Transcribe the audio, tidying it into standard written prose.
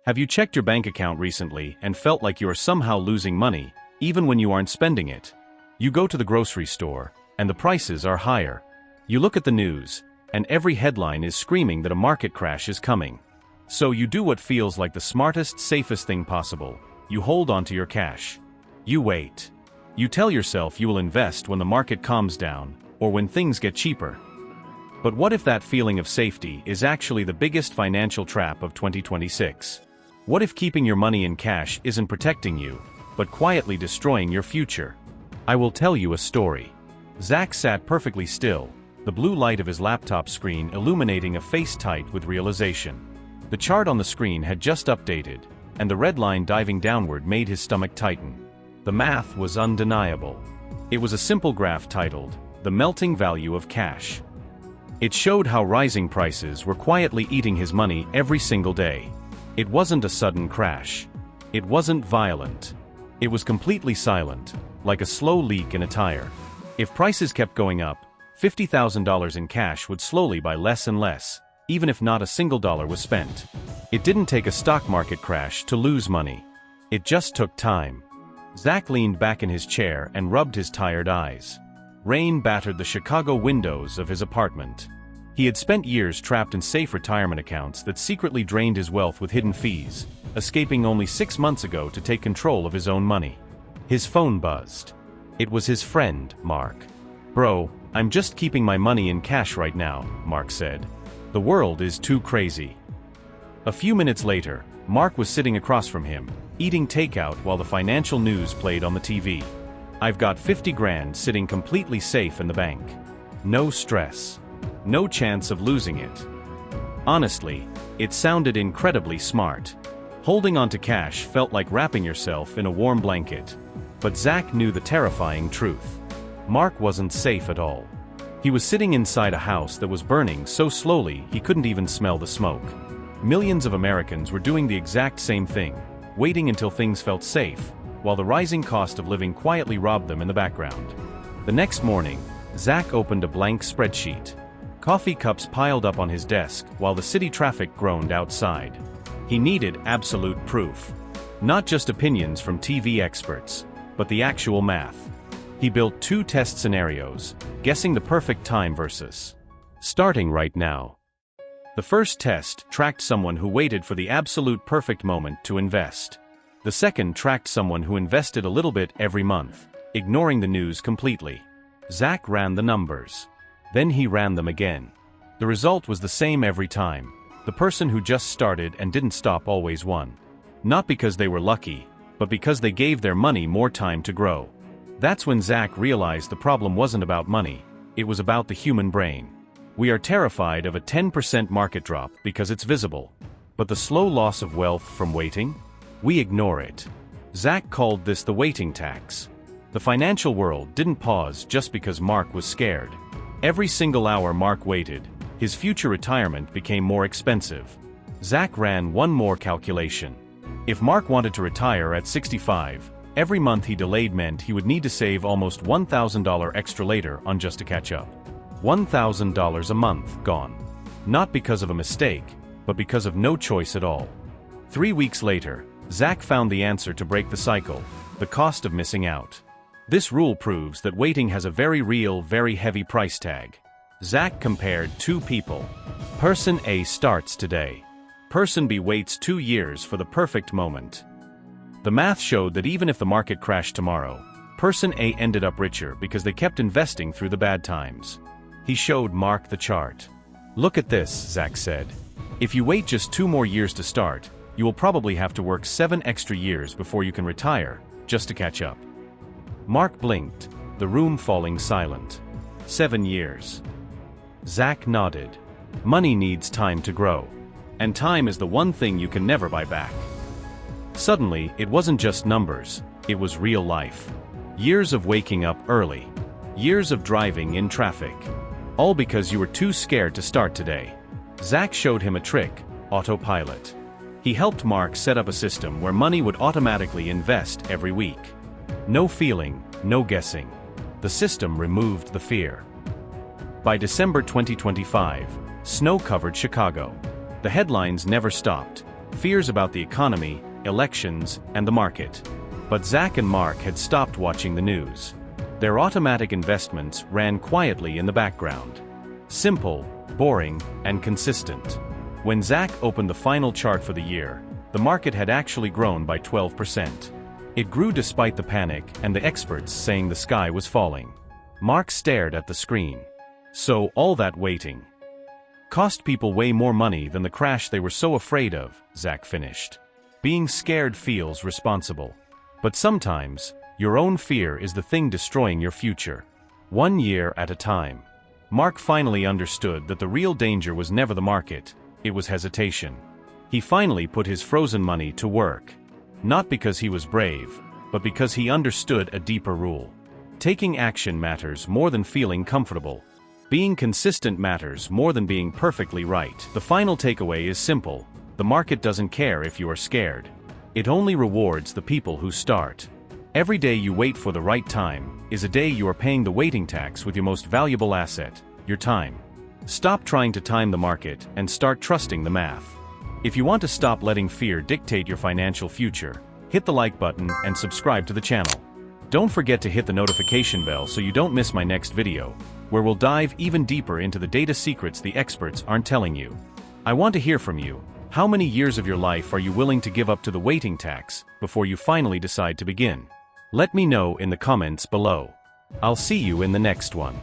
Have you checked your bank account recently and felt like you are somehow losing money, even when you aren't spending it? You go to the grocery store, and the prices are higher. You look at the news, and every headline is screaming that a market crash is coming. So you do what feels like the smartest, safest thing possible. You hold onto your cash. You wait. You tell yourself you will invest when the market calms down, or when things get cheaper. But what if that feeling of safety is actually the biggest financial trap of 2026? What if keeping your money in cash isn't protecting you, but quietly destroying your future? I will tell you a story. Zack sat perfectly still, the blue light of his laptop screen illuminating a face tight with realization. The chart on the screen had just updated, and the red line diving downward made his stomach tighten. The math was undeniable. It was a simple graph titled, "The Melting Value of Cash." It showed how rising prices were quietly eating his money every single day. It wasn't a sudden crash. It wasn't violent. It was completely silent, like a slow leak in a tire. If prices kept going up, $50,000 in cash would slowly buy less and less, even if not a single dollar was spent. It didn't take a stock market crash to lose money. It just took time. Zack leaned back in his chair and rubbed his tired eyes. Rain battered the Chicago windows of his apartment. He had spent years trapped in safe retirement accounts that secretly drained his wealth with hidden fees, escaping only 6 months ago to take control of his own money. His phone buzzed. It was his friend, Mark. "Bro, I'm just keeping my money in cash right now," Mark said. "The world is too crazy." A few minutes later, Mark was sitting across from him, eating takeout while the financial news played on the TV. "I've got 50 grand sitting completely safe in the bank. No stress. No chance of losing it." Honestly, it sounded incredibly smart. Holding onto cash felt like wrapping yourself in a warm blanket. But Zack knew the terrifying truth. Mark wasn't safe at all. He was sitting inside a house that was burning so slowly he couldn't even smell the smoke. Millions of Americans were doing the exact same thing, waiting until things felt safe, while the rising cost of living quietly robbed them in the background. The next morning, Zack opened a blank spreadsheet. Coffee cups piled up on his desk while the city traffic groaned outside. He needed absolute proof. Not just opinions from TV experts, but the actual math. He built 2 test scenarios, guessing the perfect time versus starting right now. The first test tracked someone who waited for the absolute perfect moment to invest. The second tracked someone who invested a little bit every month, ignoring the news completely. Zack ran the numbers. Then he ran them again. The result was the same every time. The person who just started and didn't stop always won. Not because they were lucky, but because they gave their money more time to grow. That's when Zack realized the problem wasn't about money, it was about the human brain. We are terrified of a 10% market drop because it's visible. But the slow loss of wealth from waiting? We ignore it. Zack called this the waiting tax. The financial world didn't pause just because Mark was scared. Every single hour Mark waited, his future retirement became more expensive. Zack ran one more calculation. If Mark wanted to retire at 65, every month he delayed meant he would need to save almost $1,000 extra later on just to catch up. $1,000 a month gone. Not because of a mistake, but because of no choice at all. 3 weeks later, Zack found the answer to break the cycle: the cost of missing out. This rule proves that waiting has a very real, very heavy price tag. Zack compared 2 people. Person A starts today. Person B waits 2 years for the perfect moment. The math showed that even if the market crashed tomorrow, Person A ended up richer because they kept investing through the bad times. He showed Mark the chart. "Look at this," Zack said. "If you wait just 2 more years to start, you will probably have to work 7 extra years before you can retire, just to catch up." Mark blinked, the room falling silent. 7 years. Zack nodded. Money needs time to grow. And time is the one thing you can never buy back. Suddenly, it wasn't just numbers, it was real life. Years of waking up early. Years of driving in traffic. All because you were too scared to start today. Zack showed him a trick: autopilot. He helped Mark set up a system where money would automatically invest every week. No feeling, no guessing. The system removed the fear. By December 2025, snow covered Chicago. The headlines never stopped. fears about the economy, elections, and the market. But Zack and Mark had stopped watching the news. Their automatic investments ran quietly in the background. Simple, boring, and consistent. When Zack opened the final chart for the year, the market had actually grown by 12%. It grew despite the panic and the experts saying the sky was falling. Mark stared at the screen. So, all that waiting cost people way more money than the crash they were so afraid of, Zack finished. Being scared feels responsible. But sometimes, your own fear is the thing destroying your future. 1 year at a time. Mark finally understood that the real danger was never the market, it was hesitation. He finally put his frozen money to work. Not because he was brave, but because he understood a deeper rule. Taking action matters more than feeling comfortable. Being consistent matters more than being perfectly right. The final takeaway is simple. The market doesn't care if you are scared. It only rewards the people who start. Every day you wait for the right time is a day you are paying the waiting tax with your most valuable asset, your time. Stop trying to time the market and start trusting the math. If you want to stop letting fear dictate your financial future, hit the like button and subscribe to the channel. Don't forget to hit the notification bell so you don't miss my next video, where we'll dive even deeper into the data secrets the experts aren't telling you. I want to hear from you. How many years of your life are you willing to give up to the waiting tax before you finally decide to begin? Let me know in the comments below. I'll see you in the next one.